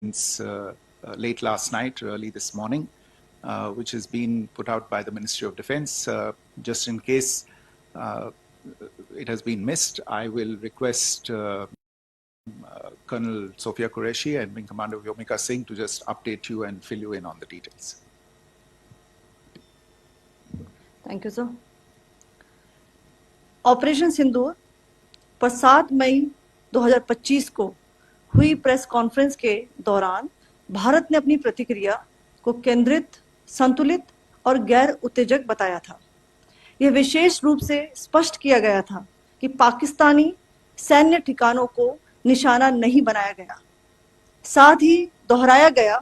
since late last night, early this morning, which has been put out by the Ministry of Defense. Just in case it has been missed, I will request Colonel Sophia Qureshi and Wing Commander Vyomika Singh to just update you and fill you in on the details. Thank you, sir. Operation Sindoor पर 7 मई 2025 को हुई press conference के दौरान भारत ने अपनी प्रतिक्रिया को केंद्रित, संतुलित और गैर उत्तेजक बताया था। यह विशेष रूप से स्पष्ट किया गया था कि पाकिस्तानी सैन्य ठिकानों को निशाना नहीं बनाया गया। साथ ही दोहराया गया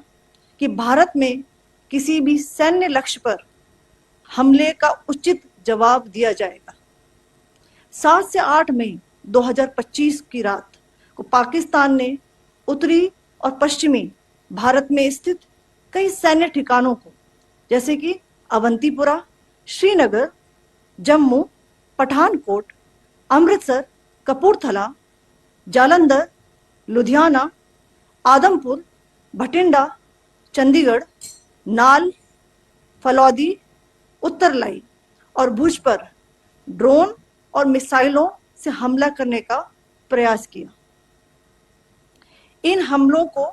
कि भारत में किसी भी सैन्य लक्ष्य पर हमले का उचित जवाब दिया जाएगा। 7 से 8 मई 2025 की रात को पाकिस्तान ने उत्तरी और पश्चिमी भारत में स्थित कई सैन्य ठिकानों को, जैसे कि अवंतीपुरा, श्रीनगर, जम्मू, पठानकोट, अमृतसर, कपूरथला, जालंधर, लुधियाना, आदमपुर, भटिंडा, चंडीगढ़, नाल, फलौदी, उत्तरलाई और भुज पर ड्रोन और मिसाइलों से हमला करने का प्रयास किया। इन हमलों को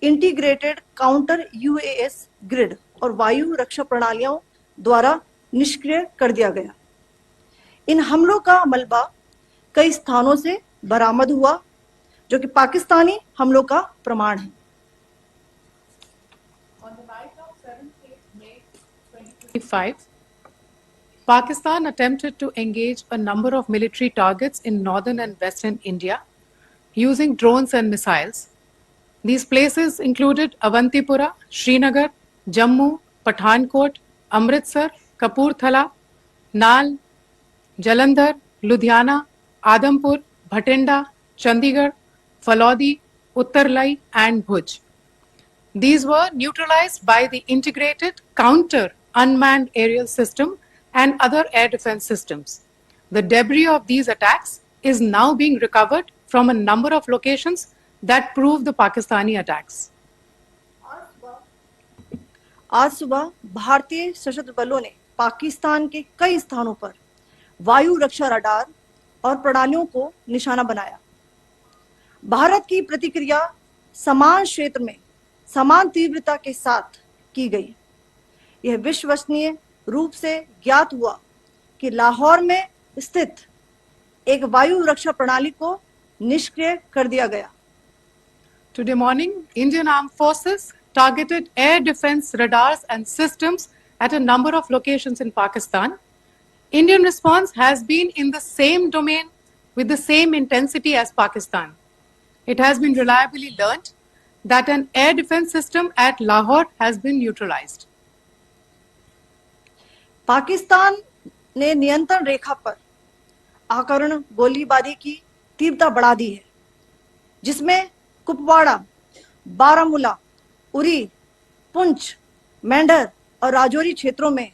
इंटीग्रेटेड काउंटर यूएस ग्रिड और वायु रक्षा प्रणालियों द्वारा निष्क्रिय कर दिया गया। इन हमलों का मलबा कई स्थानों से बरामद हुआ, जो कि पाकिस्तानी हमलों का प्रमाण है। On the night of 7th May 2025, Pakistan attempted to engage a number of military targets in northern and western India using drones and missiles. These places included Avantipura, Srinagar, Jammu, Pathankot, Amritsar, Kapurthala, Nal, Jalandhar, Ludhiana, Adampur, Bhatinda, Chandigarh, Falodi, Uttarlai, and Bhuj. These were neutralized by the integrated counter unmanned aerial system and other air defense systems. The debris of these attacks is now being recovered from a number of locations that prove the Pakistani attacks. आज सुबह भारतीय सशस्त्र बलों ने पाकिस्तान के कई स्थानों पर वायु रक्षा रडार और प्रणालियों को निशाना बनाया। भारत की प्रतिक्रिया समान क्षेत्र में समान तीव्रता के साथ की गई। यह विश्वसनीय रूप से ज्ञात हुआ कि लाहौर में स्थित एक वायु रक्षा प्रणाली को निष्क्रिय कर दिया गया। Today morning, Indian Armed Forces targeted air defense radars and systems at a number of locations in Pakistan. Indian response has been in the same domain with the same intensity as Pakistan. It has been reliably learnt that an air defense system at Lahore has been neutralized. Pakistan ने नियंत्रण रेखा पर आकरण गोलीबारी की तीव्रता बढ़ा दी है, जिसमें कुपवाड़ा, बारामूला, उरी, पुंछ, मेंढर और राजौरी क्षेत्रों में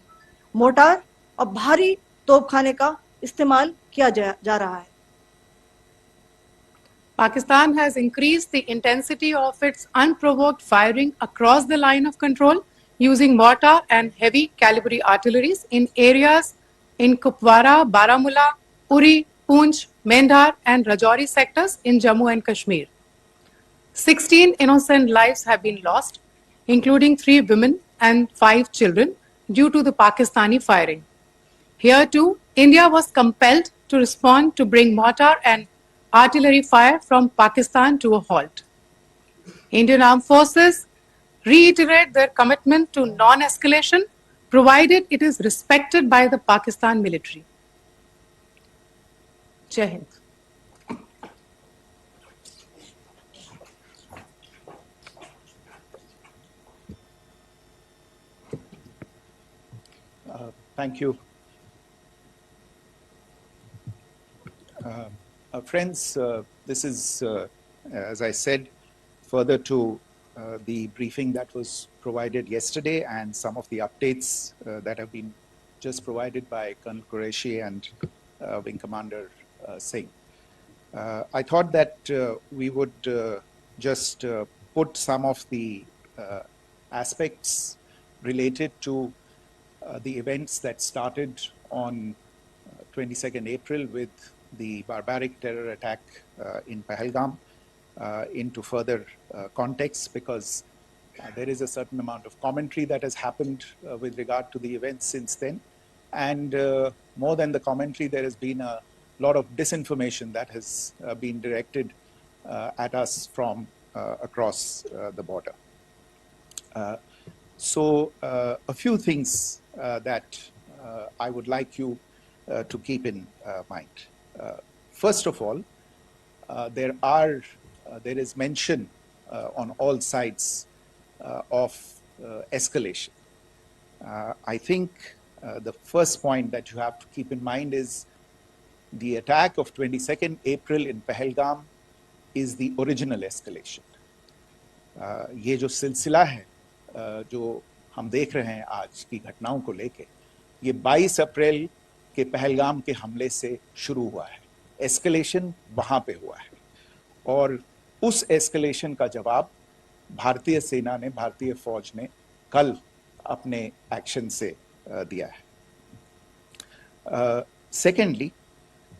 मोर्टार और भारी तोपखाने का इस्तेमाल किया जा रहा है। Pakistan has increased the intensity of its unprovoked firing across the line of control using mortar and heavy calibre artilleries in areas in Kupwara, Baramulla, Uri, Poonch, Mendhar and Rajouri sectors in Jammu and Kashmir. 16 innocent lives have been lost, including 3 women and 5 children, due to the Pakistani firing. Here too, India was compelled to respond to bring mortar and artillery fire from Pakistan to a halt. Indian Armed Forces reiterate their commitment to non-escalation, provided it is respected by the Pakistan military. Jai Hind. Thank you. Friends, this is, as I said, further to the briefing that was provided yesterday and some of the updates that have been just provided by Colonel Qureshi and Wing Commander Singh. I thought that we would just put some of the aspects related to the events that started on 22nd April with the barbaric terror attack in Pahalgam into further context, because there is a certain amount of commentary that has happened with regard to the events since then. And more than the commentary, there has been a lot of disinformation that has been directed at us from across the border. So a few things that I would like you to keep in mind. First of all, there is mention on all sides of escalation. I think the first point that you have to keep in mind is the attack of 22nd April in Pahalgam is the original escalation. ये जो सिलसिला है जो हम देख रहे हैं आज की घटनाओं को लेके, ये 22 अप्रैल के पहलगाम के हमले से शुरू हुआ है. एस्केलेशन वहां पे हुआ है और उस एस्केलेशन का जवाब भारतीय सेना ने, भारतीय फौज ने कल अपने एक्शन से दिया है. Secondly,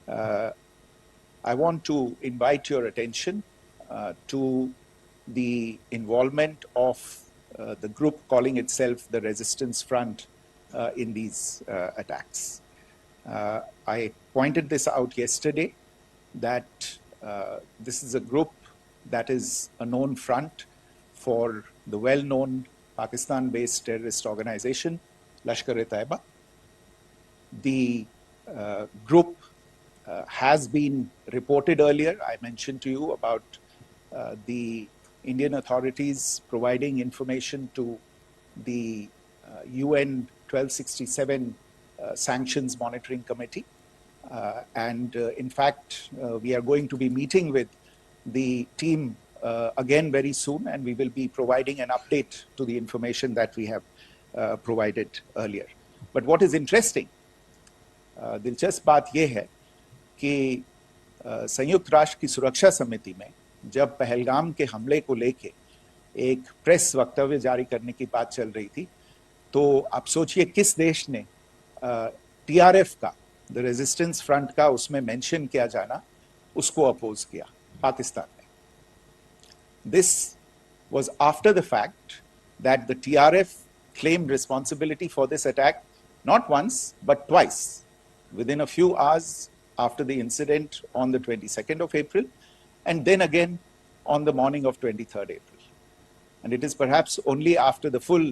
I want to invite your attention to the involvement of the group calling itself the Resistance Front in these attacks. I pointed this out yesterday that this is a group that is a known front for the well-known Pakistan-based terrorist organization, Lashkar-e-Taiba. The group has been reported earlier. I mentioned to you about the Indian authorities providing information to the UN 1267 Sanctions Monitoring Committee. And in fact, we are going to be meeting with the team again very soon, and we will be providing an update to the information that we have provided earlier. But what is interesting, दिलचस्प बात यह है कि संयुक्त राष्ट्र की सुरक्षा समिति में जब पहलगाम के हमले को लेके एक प्रेस वक्तव्य जारी करने की बात चल रही थी, तो आप सोचिए किस देश ने टीआरएफ का, द रेजिस्टेंस फ्रंट का उसमें मेंशन किया जाना, उसको अपोज किया, पाकिस्तान ने. This was after the fact that the TRF claimed responsibility for this attack not once but twice, within a few hours after the incident on the 22nd of April, and then again on the morning of 23rd April. And it is perhaps only after the full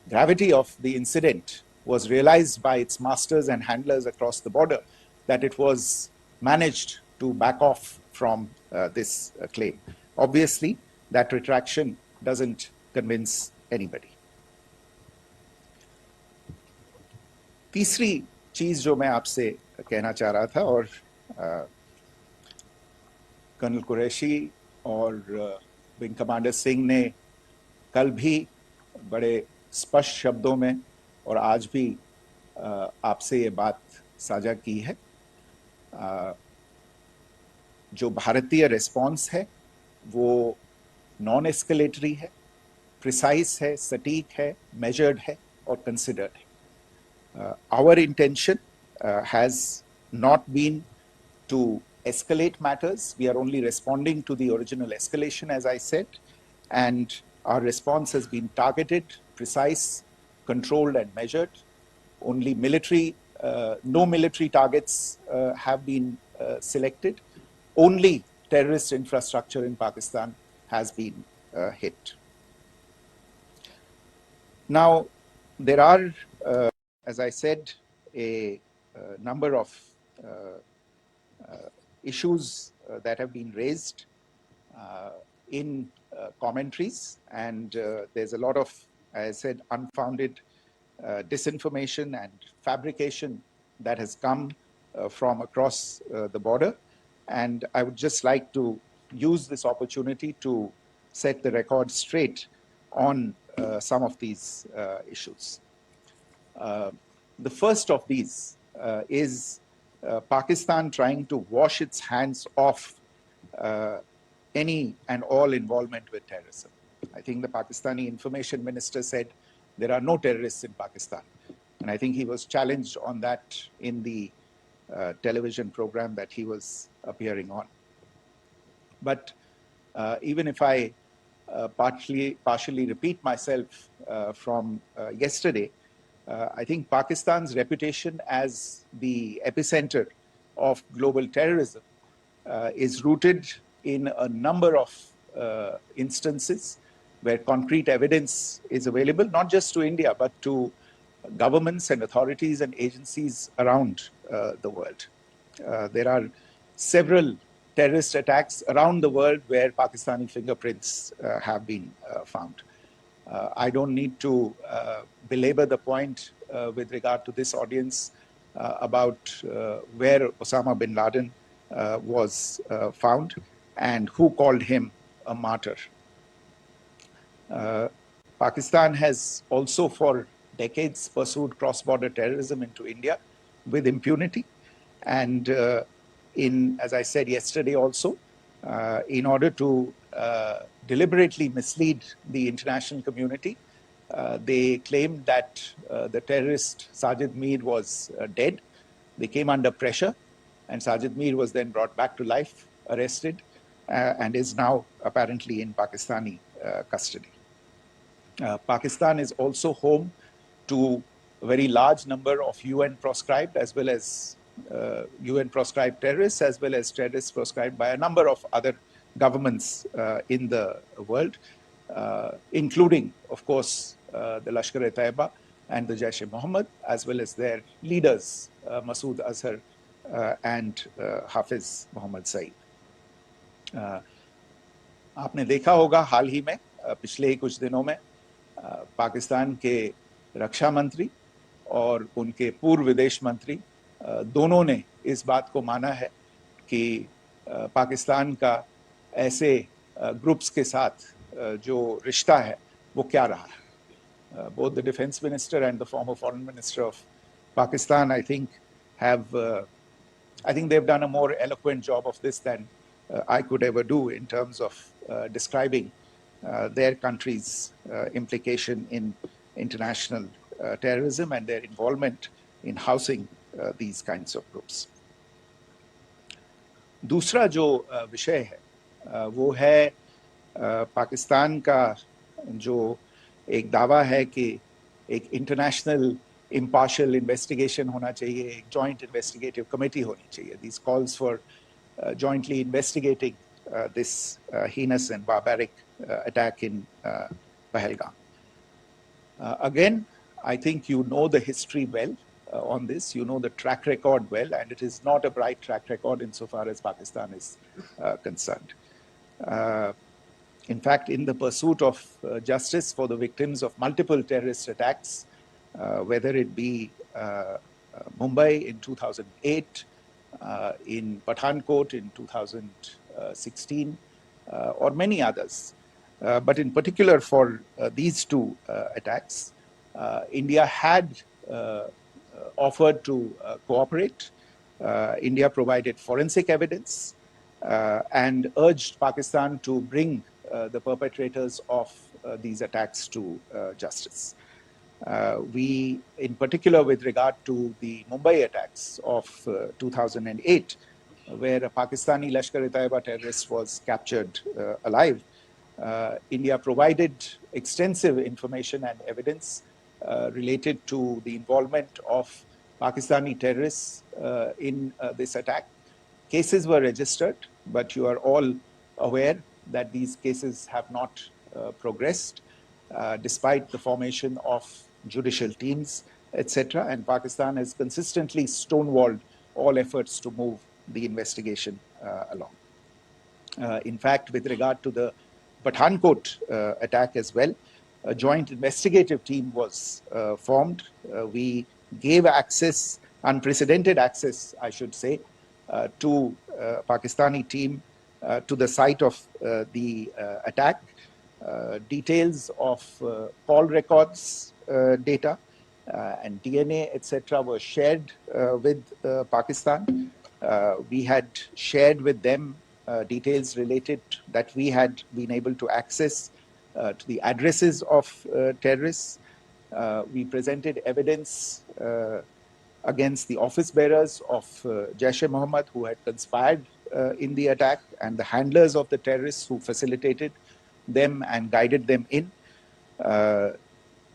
gravity of the incident was realized by its masters and handlers across the border that it was managed to back off from this claim. Obviously, that retraction doesn't convince anybody. तीसरी चीज जो मैं आपसे कहना चाह रहा था, और कर्नल कुरैशी और विंग कमांडर सिंह ने कल भी बड़े स्पष्ट शब्दों में और आज भी आपसे ये बात साझा की है. जो भारतीय रिस्पॉन्स है वो नॉन एस्केलेटरी है, प्रिसाइज है, सटीक है, मेजर्ड है और कंसिडर्ड है. Our intention has not been to escalate matters. We are only responding to the original escalation, as I said, and our response has been targeted, precise, controlled and measured. Only no military targets have been selected. Only terrorist infrastructure in Pakistan has been hit. Now, there are, as I said, a number of issues that have been raised in commentaries, and there's a lot of, as I said, unfounded disinformation and fabrication that has come from across the border. And I would just like to use this opportunity to set the record straight on some of these issues. The first of these is Pakistan trying to wash its hands off any and all involvement with terrorism. I think the Pakistani information minister said there are no terrorists in Pakistan. And I think he was challenged on that in the television program that he was appearing on. But even if I partially repeat myself from yesterday, I think Pakistan's reputation as the epicenter of global terrorism is rooted in a number of instances where concrete evidence is available, not just to India, but to governments and authorities and agencies around the world. There are several terrorist attacks around the world where Pakistani fingerprints have been found. I don't need to belabor the point with regard to this audience about where Osama bin Laden was found and who called him a martyr. Pakistan has also for decades pursued cross-border terrorism into India with impunity. And as I said yesterday also, in order to deliberately mislead the international community, they claimed that the terrorist Sajid Mir was dead. They came under pressure, and Sajid Mir was then brought back to life, arrested, and is now apparently in Pakistani custody. Pakistan is also home to a very large number of UN proscribed as well as UN proscribed terrorists, as well as terrorists proscribed by a number of other governments in the world, including, of course, the Lashkar-e-Taiba and the Jaish-e-Mohammed, as well as their leaders, Masood Azhar and Hafiz Mohammed Saeed. आपने देखा होगा हाल ही में पिछले ही कुछ दिनों में पाकिस्तान के रक्षा मंत्री और उनके पूर्व विदेश मंत्री दोनों ने इस बात को माना है कि पाकिस्तान का ऐसे ग्रुप्स के साथ जो रिश्ता है वो क्या रहा है. Both the defense minister and the former foreign minister of Pakistan, I think they've done a more eloquent job of this than I could ever do in terms of describing their country's implication in international terrorism and their involvement in housing these kinds of groups. दूसरा जो विषय है वो है पाकिस्तान का जो एक दावा है कि एक इंटरनेशनल impartial investigation होना चाहिए, एक joint investigative committee होनी चाहिए. These calls for jointly investigating this heinous and barbaric attack in Pahalgam. Again, I think you know the history well on this. You know the track record well, and it is not a bright track record insofar as Pakistan is concerned. In fact, in the pursuit of justice for the victims of multiple terrorist attacks, whether it be Mumbai in 2008, in Pathankot in 2016, or many others. But in particular for these two attacks, India had offered to cooperate. India provided forensic evidence and urged Pakistan to bring the perpetrators of these attacks to justice. We, in particular with regard to the Mumbai attacks of 2008, where a Pakistani Lashkar-e-Taiba terrorist was captured alive, India provided extensive information and evidence related to the involvement of Pakistani terrorists in this attack. Cases were registered, but you are all aware that these cases have not progressed, despite the formation of judicial teams, etc. And Pakistan has consistently stonewalled all efforts to move the investigation along. In fact, with regard to the Pathankot attack as well, a joint investigative team was formed. We gave access, unprecedented access, I should say, to Pakistani team to the site of the attack. Details of call records data and DNA, etc., were shared with Pakistan. We had shared with them details related that we had been able to access to the addresses of terrorists. We presented evidence against the office bearers of Jaish-e-Mohammed who had conspired in the attack, and the handlers of the terrorists who facilitated them and guided them in.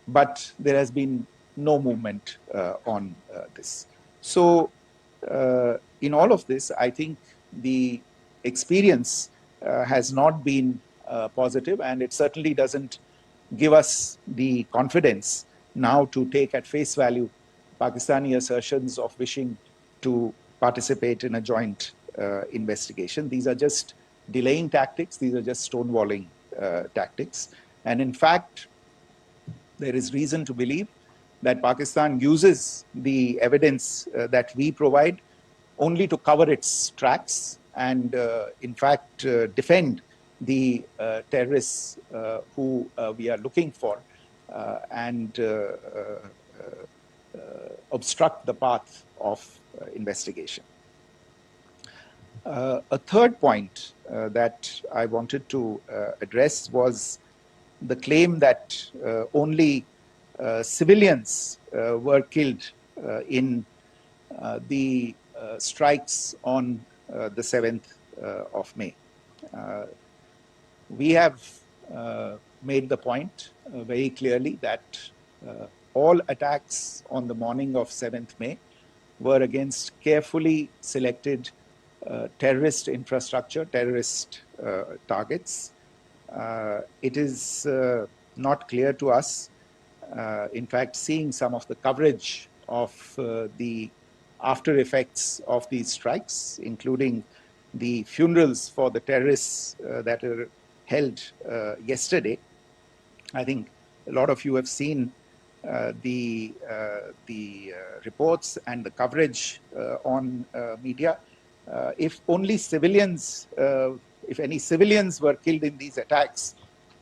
But there has been no movement on this. So in all of this, I think the experience has not been positive, and it certainly doesn't give us the confidence now to take at face value Pakistani assertions of wishing to participate in a joint investigation. These are just delaying tactics. These are just stonewalling tactics. And in fact, there is reason to believe that Pakistan uses the evidence that we provide only to cover its tracks and, in fact, defend the terrorists who we are looking for and obstruct the path of investigation. A third point that I wanted to address was the claim that only civilians were killed in the strikes on the 7th of May. We have made the point very clearly that all attacks on the morning of 7th May were against carefully selected terrorist infrastructure, terrorist targets. It is not clear to us, in fact, seeing some of the coverage of the after effects of these strikes, including the funerals for the terrorists that were held yesterday. I think a lot of you have seen the reports and the coverage on media. If only civilians, if any civilians were killed in these attacks,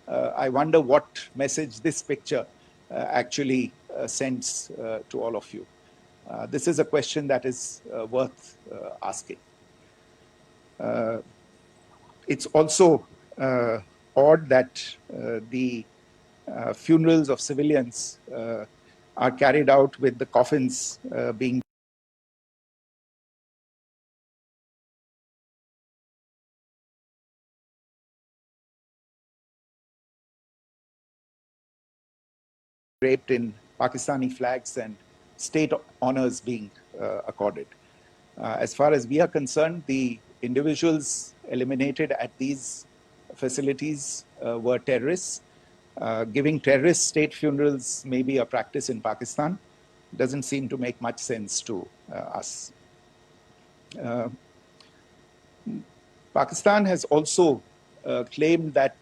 I wonder what message this picture actually sends to all of you. This is a question that is worth asking. It's also odd that the funerals of civilians are carried out with the coffins being draped in Pakistani flags and state honors being accorded. As far as we are concerned, the individuals eliminated at these facilities were terrorists. Giving terrorist state funerals may be a practice in Pakistan. Doesn't seem to make much sense to us. Pakistan has also claimed that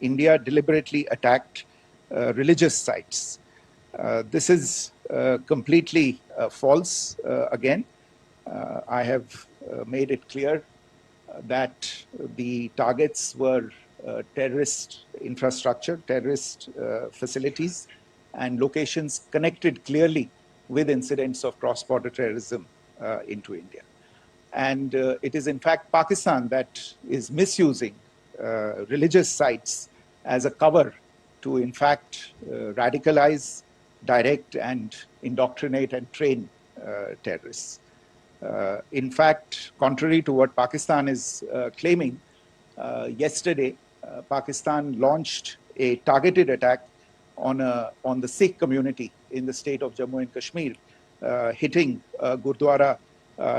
India deliberately attacked religious sites. This is completely false again. I have made it clear that the targets were terrorist infrastructure, terrorist facilities, and locations connected clearly with incidents of cross-border terrorism into India. And it is in fact Pakistan that is misusing religious sites as a cover to in fact radicalize, direct, and indoctrinate and train terrorists. In fact, contrary to what Pakistan is claiming, yesterday Pakistan launched a targeted attack on the Sikh community in the state of Jammu and Kashmir, hitting Gurdwara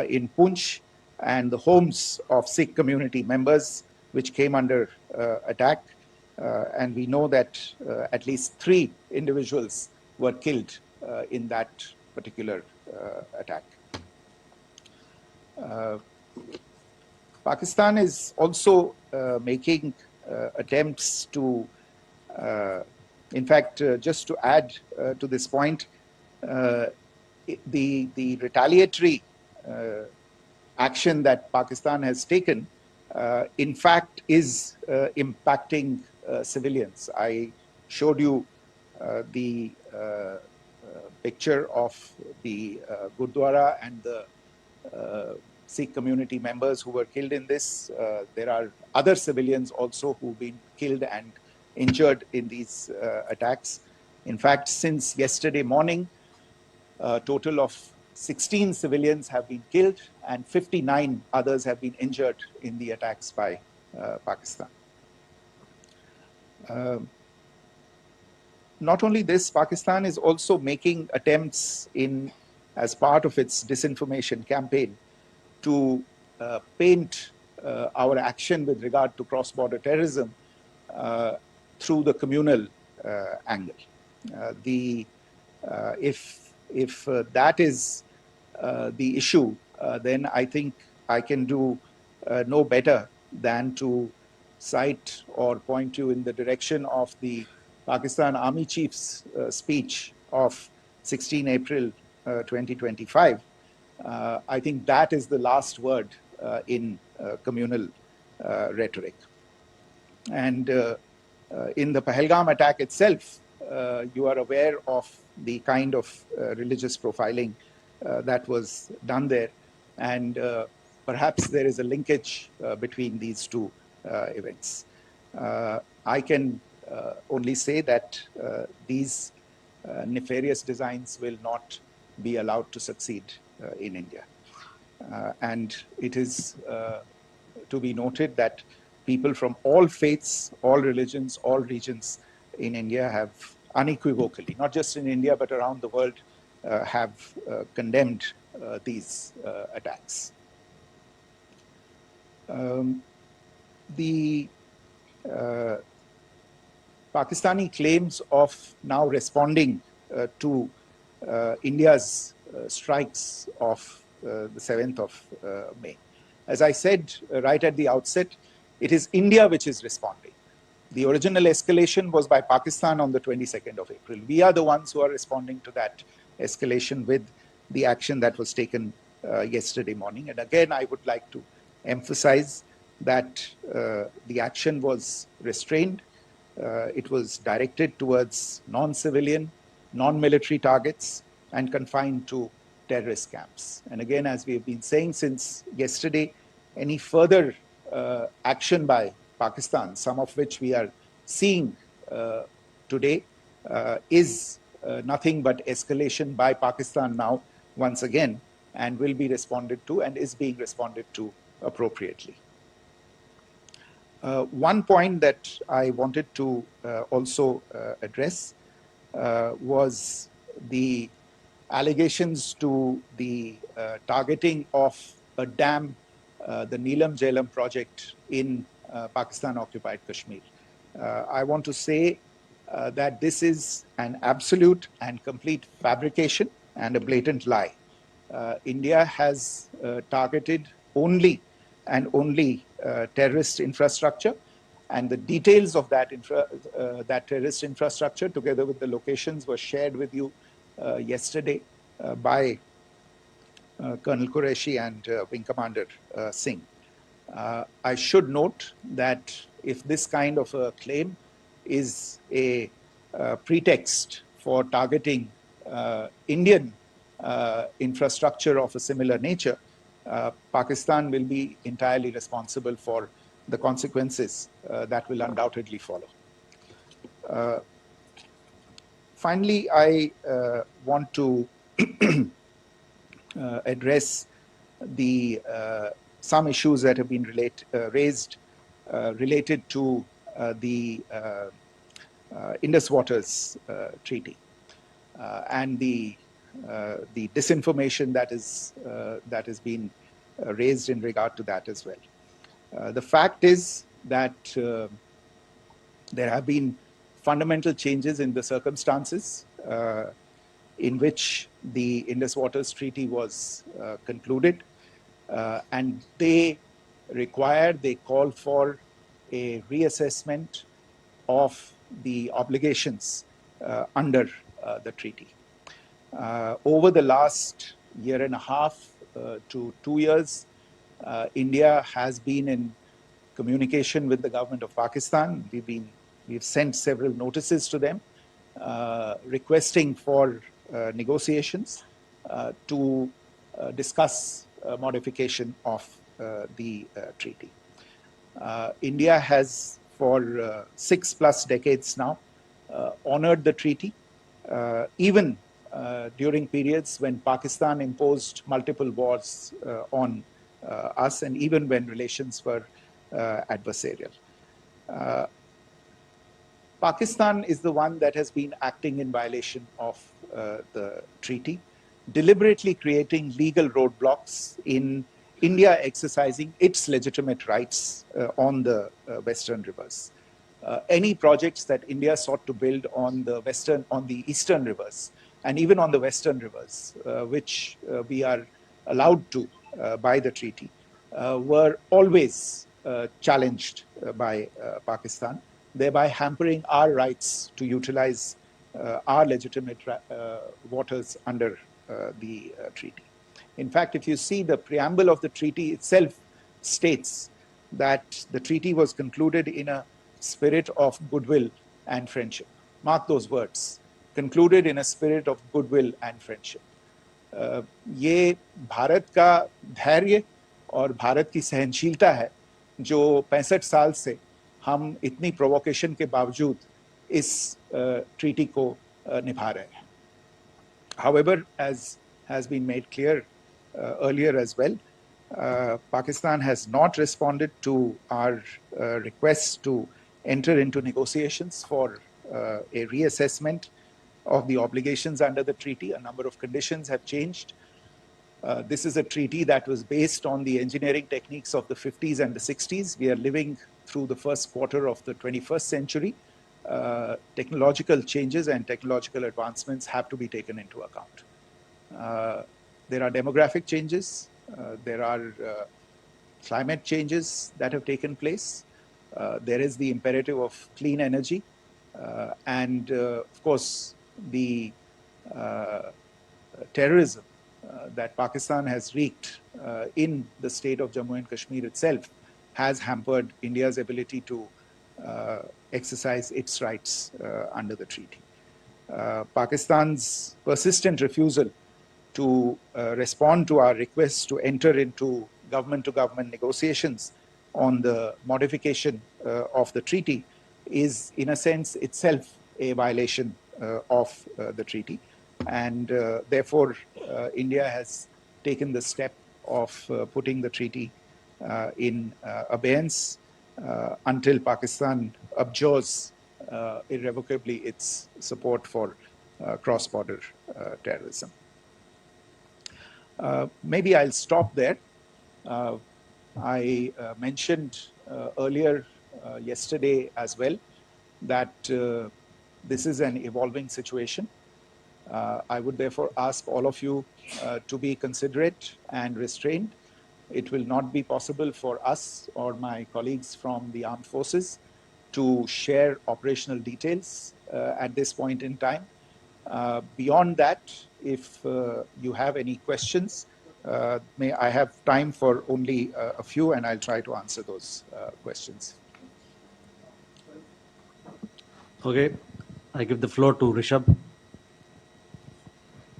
in Poonch and the homes of Sikh community members, which came under attack. And we know that at least 3 individuals were killed in that particular attack. Pakistan is also making attempts to, in fact, just to add to this point, the retaliatory action that Pakistan has taken, in fact, is impacting civilians. I showed you the picture of the Gurdwara and the Sikh community members who were killed in this. There are other civilians also who've been killed and injured in these attacks. In fact, since yesterday morning, a total of 16 civilians have been killed and 59 others have been injured in the attacks by Pakistan. Not only this, Pakistan is also making attempts as part of its disinformation campaign to paint our action with regard to cross-border terrorism through the communal angle. If that is the issue, then I think I can do no better than to cite or point you in the direction of the Pakistan Army Chief's speech of 16 April 2025. I think that is the last word in communal rhetoric. And in the Pahalgam attack itself, you are aware of the kind of religious profiling that was done there. And perhaps there is a linkage between these two events. I can only say that these nefarious designs will not be allowed to succeed in India. And it is to be noted that people from all faiths, all religions, all regions in India have unequivocally, not just in India, but around the world, have condemned these attacks. The Pakistani claims of now responding to India's strikes of the 7th of May. As I said right at the outset, it is India which is responding. The original escalation was by Pakistan on the 22nd of April. We are the ones who are responding to that escalation with the action that was taken yesterday morning. And again, I would like to emphasize that the action was restrained. It was directed towards non-civilian, non-military targets and confined to terrorist camps. And again, as we have been saying since yesterday, any further action by Pakistan, some of which we are seeing today, is nothing but escalation by Pakistan now, once again, and will be responded to and is being responded to appropriately. One point that I wanted to also address was the allegations to the targeting of a dam, the Neelam Jhelum project in Pakistan-occupied Kashmir. I want to say that this is an absolute and complete fabrication and a blatant lie. India has targeted only and only terrorist infrastructure, and the details of that terrorist infrastructure, together with the locations, were shared with you yesterday by Colonel Qureshi and Wing Commander Singh. I should note that if this kind of a claim is a pretext for targeting Indian infrastructure of a similar nature, Pakistan will be entirely responsible for the consequences that will undoubtedly follow. Finally, I want to address some issues that have been raised related to the Indus Waters Treaty and the disinformation that has been raised in regard to that as well. The fact is that there have been fundamental changes in the circumstances in which the Indus Waters Treaty was concluded, and they call for a reassessment of the obligations under the treaty. Over the last year and a half to 2 years, India has been in communication with the government of Pakistan. We've sent several notices to them requesting for negotiations to discuss modification of the treaty. India has for 6+ decades now, honored the treaty, even during periods when Pakistan imposed multiple wars on us, and even when relations were adversarial. Pakistan is the one that has been acting in violation of the treaty, deliberately creating legal roadblocks in India exercising its legitimate rights on the Western rivers. Any projects that India sought to build on the Eastern rivers, and even on the Western rivers, which we are allowed to by the treaty, were always challenged by Pakistan, thereby hampering our rights to utilize our legitimate waters under the treaty. In fact, if you see, the preamble of the treaty itself states that the treaty was concluded in a spirit of goodwill and friendship. Mark those words, concluded in a spirit of goodwill and friendship. ये भारत का धैर्य और भारत की सहनशीलता है जो 65 साल से हम इतनी प्रोवोकेशन के बावजूद इस ट्रीटी को निभा रहे हैं. However, as has been made clear earlier as well, Pakistan has not responded to our requests to enter into negotiations for a reassessment of the obligations under the treaty. A number of conditions have changed. This is a treaty that was based on the engineering techniques of the 50s and the 60s. We are living through the first quarter of the 21st century. Technological changes and technological advancements have to be taken into account. There are demographic changes. There are climate changes that have taken place. There is the imperative of clean energy. And of course, the terrorism that Pakistan has wreaked in the state of Jammu and Kashmir itself has hampered India's ability to exercise its rights under the treaty. Pakistan's persistent refusal to respond to our requests to enter into government-to-government negotiations on the modification of the treaty is, in a sense, itself a violation of the treaty. And therefore, India has taken the step of putting the treaty in abeyance until Pakistan abjures irrevocably its support for cross-border terrorism. Maybe I'll stop there. I mentioned earlier yesterday as well that this is an evolving situation. I would therefore ask all of you to be considerate and restrained. It will not be possible for us or my colleagues from the armed forces to share operational details at this point in time. Beyond that, if you have any questions, may I have time for only a few, and I'll try to answer those questions. Okay, I give the floor to Rishabh.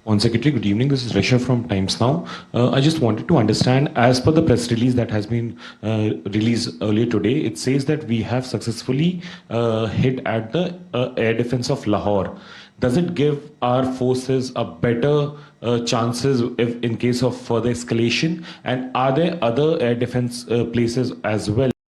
On Secretary, good evening. This is Rishabh from Times Now. I just wanted to understand, as per the press release that has been released earlier today, it says that we have successfully hit at the air defense of Lahore. Does it give our forces a better chances if in case of further escalation? And are there other air defense places as well